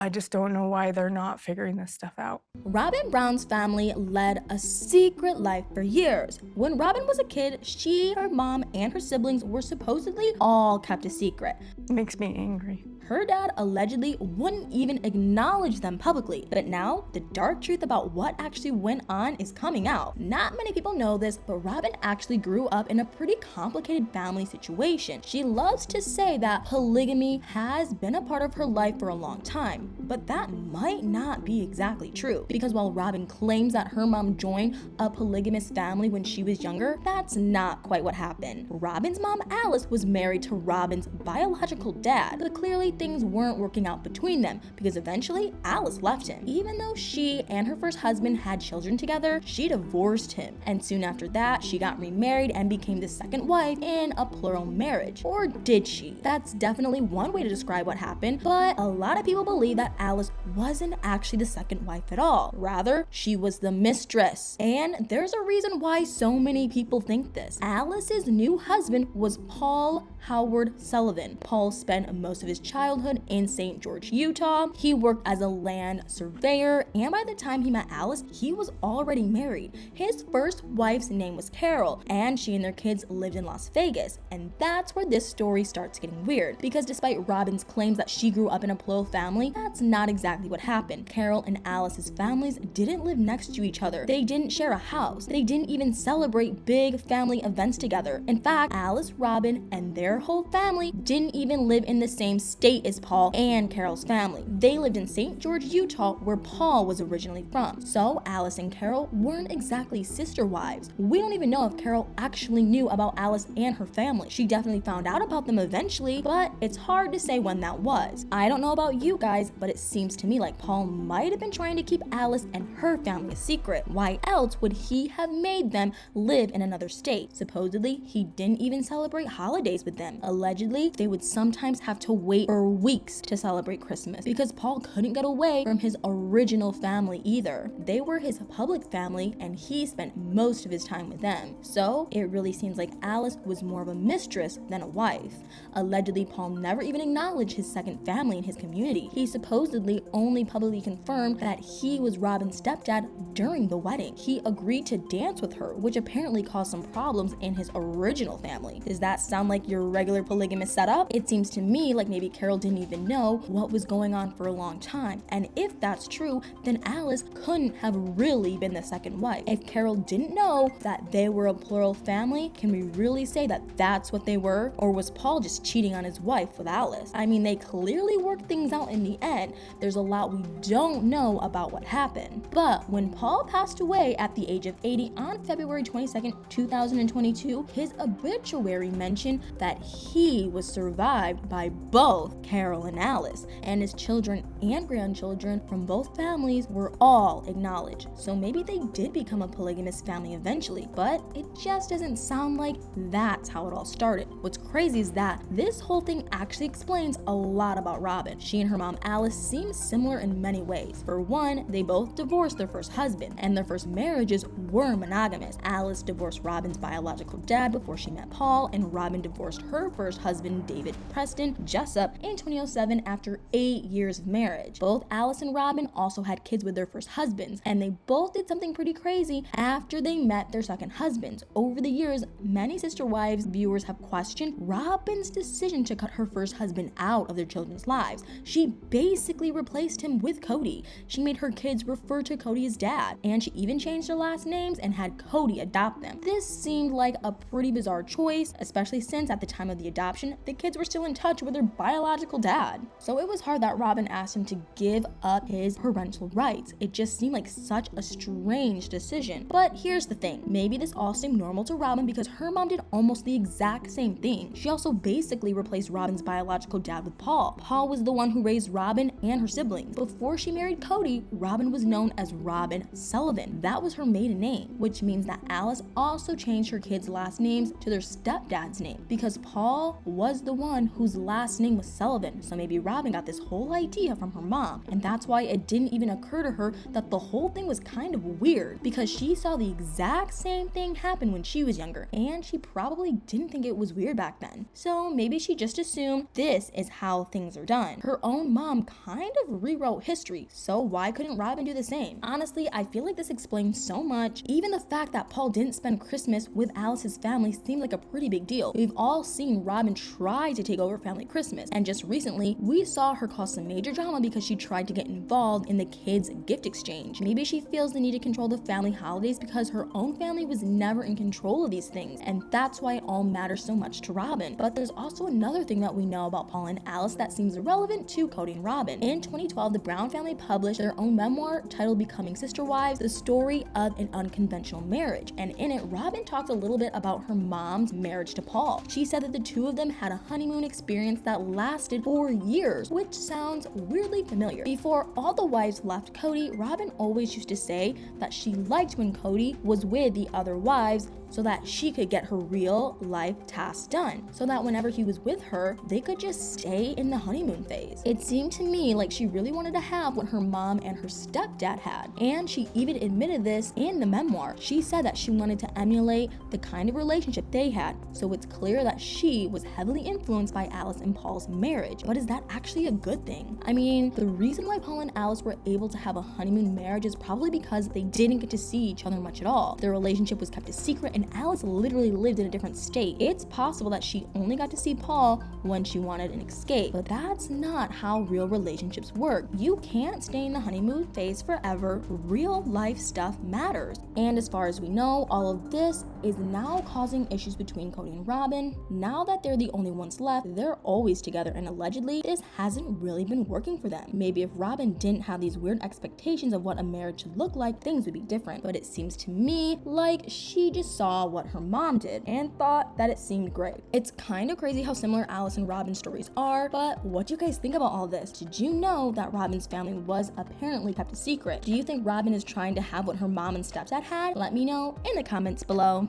I just don't know why they're not figuring this stuff out. Robyn Brown's family led a secret life for years. When Robyn was a kid, she, her mom, and her siblings were supposedly all kept a secret. It makes me angry. Her dad allegedly wouldn't even acknowledge them publicly. But now, the dark truth about what actually went on is coming out. Not many people know this, but Robyn actually grew up in a pretty complicated family situation. She loves to say that polygamy has been a part of her life for a long time, but that might not be exactly true. Because while Robyn claims that her mom joined a polygamous family when she was younger, that's not quite what happened. Robyn's mom, Alice, was married to Robyn's biological dad, but clearly things weren't working out between them because eventually Alice left him. Even though she and her first husband had children together, she divorced him, and soon after that she got remarried and became the second wife in a plural marriage. Or did she? That's definitely one way to describe what happened, but a lot of people believe that Alice wasn't actually the second wife at all. Rather, she was the mistress. And there's a reason why so many people think this. Alice's new husband was Paul Howard Sullivan. Paul spent most of his childhood in St. George, Utah. He worked as a land surveyor, and by the time he met Alice, he was already married. His first wife's name was Carol, and she and their kids lived in Las Vegas. And that's where this story starts getting weird, because despite Robyn's claims that she grew up in a plural family, that's not exactly what happened. Carol and Alice's families didn't live next to each other. They didn't share a house. They didn't even celebrate big family events together. In fact, Alice, Robyn, and their whole family didn't even live in the same state as Paul and Carol's family. They lived in St. George, Utah, where Paul was originally from. So Alice and Carol weren't exactly sister wives. We don't even know if Carol actually knew about Alice and her family. She definitely found out about them eventually, but it's hard to say when that was. I don't know about you guys, but it seems to me like Paul might have been trying to keep Alice and her family a secret. Why else would he have made them live in another state? Supposedly, he didn't even celebrate holidays with them. Allegedly, they would sometimes have to wait for weeks to celebrate Christmas because Paul couldn't get away from his original family either. They were his public family and he spent most of his time with them. So it really seems like Alice was more of a mistress than a wife. Allegedly, Paul never even acknowledged his second family in his community. He supposedly only publicly confirmed that he was Robyn's stepdad during the wedding. He agreed to dance with her, which apparently caused some problems in his original family. Does that sound like your regular polygamous setup? It seems to me like maybe Carol didn't even know what was going on for a long time. And if that's true, then Alice couldn't have really been the second wife. If Carol didn't know that they were a plural family, can we really say that that's what they were? Or was Paul just cheating on his wife with Alice? I mean, they clearly worked things out in the end. There's a lot we don't know about what happened. But when Paul passed away at the age of 80 on February 22nd, 2022, his obituary mentioned that he was survived by both Carol and Alice, and his children and grandchildren from both families were all acknowledged. So maybe they did become a polygamous family eventually, but it just doesn't sound like that's how it all started. What's crazy is that this whole thing actually explains a lot about Robyn. She and her mom Alice seem similar in many ways. For one, they both divorced their first husband, and their first marriages were monogamous. Alice divorced Robyn's biological dad before she met Paul, and Robyn divorced her first husband, David Preston Jessup, in 2007 after 8 years of marriage. Both Alice and Robyn also had kids with their first husbands, and they both did something pretty crazy after they met their second husbands. Over the years, many sister wives viewers have questioned Robyn's decision to cut her first husband out of their children's lives. She basically replaced him with Cody. She made her kids refer to Cody as dad, and she even changed their last names and had Cody adopt them. This seemed like a pretty bizarre choice, especially since at the time of the adoption, the kids were still in touch with their biological dad. So it was hard that Robyn asked him to give up his parental rights. It just seemed like such a strange decision. But here's the thing, maybe this all seemed normal to Robyn because her mom did almost the exact same thing. She also basically replaced Robyn's biological dad with Paul. Paul was the one who raised Robyn and her siblings. Before she married Cody, Robyn was known as Robyn Sullivan. That was her maiden name, which means that Alice also changed her kids' last names to their stepdad's name because Paul was the one whose last name was Sullivan. irrelevant, so maybe Robyn got this whole idea from her mom, and that's why it didn't even occur to her that the whole thing was kind of weird, because she saw the exact same thing happen when she was younger, and she probably didn't think it was weird back then. So maybe she just assumed this is how things are done. Her own mom kind of rewrote history, so why couldn't Robyn do the same? Honestly, I feel like this explains so much. Even the fact that Paul didn't spend Christmas with Alice's family seemed like a pretty big deal. We've all seen Robyn try to take over family Christmas, and just recently we saw her cause some major drama because she tried to get involved in the kids' gift exchange. Maybe she feels the need to control the family holidays because her own family was never in control of these things, and that's why it all matters so much to Robyn. But there's also another thing that we know about Paul and Alice that seems relevant to Cody and Robyn. In 2012, the Brown family published their own memoir titled Becoming Sister Wives: The Story of an Unconventional Marriage, and in it, Robyn talked a little bit about her mom's marriage to Paul. She said that the two of them had a honeymoon experience that lasted 4 years, which sounds weirdly familiar. Before all the wives left Cody, Robyn always used to say that she liked when Cody was with the other wives so that she could get her real life tasks done, so that whenever he was with her, they could just stay in the honeymoon phase. It seemed to me like she really wanted to have what her mom and her stepdad had, and she even admitted this in the memoir. She said that she wanted to emulate the kind of relationship they had, so it's clear that she was heavily influenced by Alice and Paul's marriage. But is that actually a good thing? I mean, the reason why Paul and Alice were able to have a honeymoon marriage is probably because they didn't get to see each other much at all. Their relationship was kept a secret, and Alice literally lived in a different state. It's possible that she only got to see Paul when she wanted an escape, but that's not how real relationships work. You can't stay in the honeymoon phase forever. Real life stuff matters. And as far as we know, all of this is now causing issues between Cody and Robyn. Now that they're the only ones left, they're always together, and allegedly this hasn't really been working for them. Maybe if Robyn didn't have these weird expectations of what a marriage should look like, things would be different. But it seems to me like she just saw what her mom did and thought that it seemed great. It's kind of crazy how similar Alice and Robyn's stories are, but what do you guys think about all this? Did you know that Robyn's family was apparently kept a secret? Do you think Robyn is trying to have what her mom and stepdad had? Let me know in the comments below.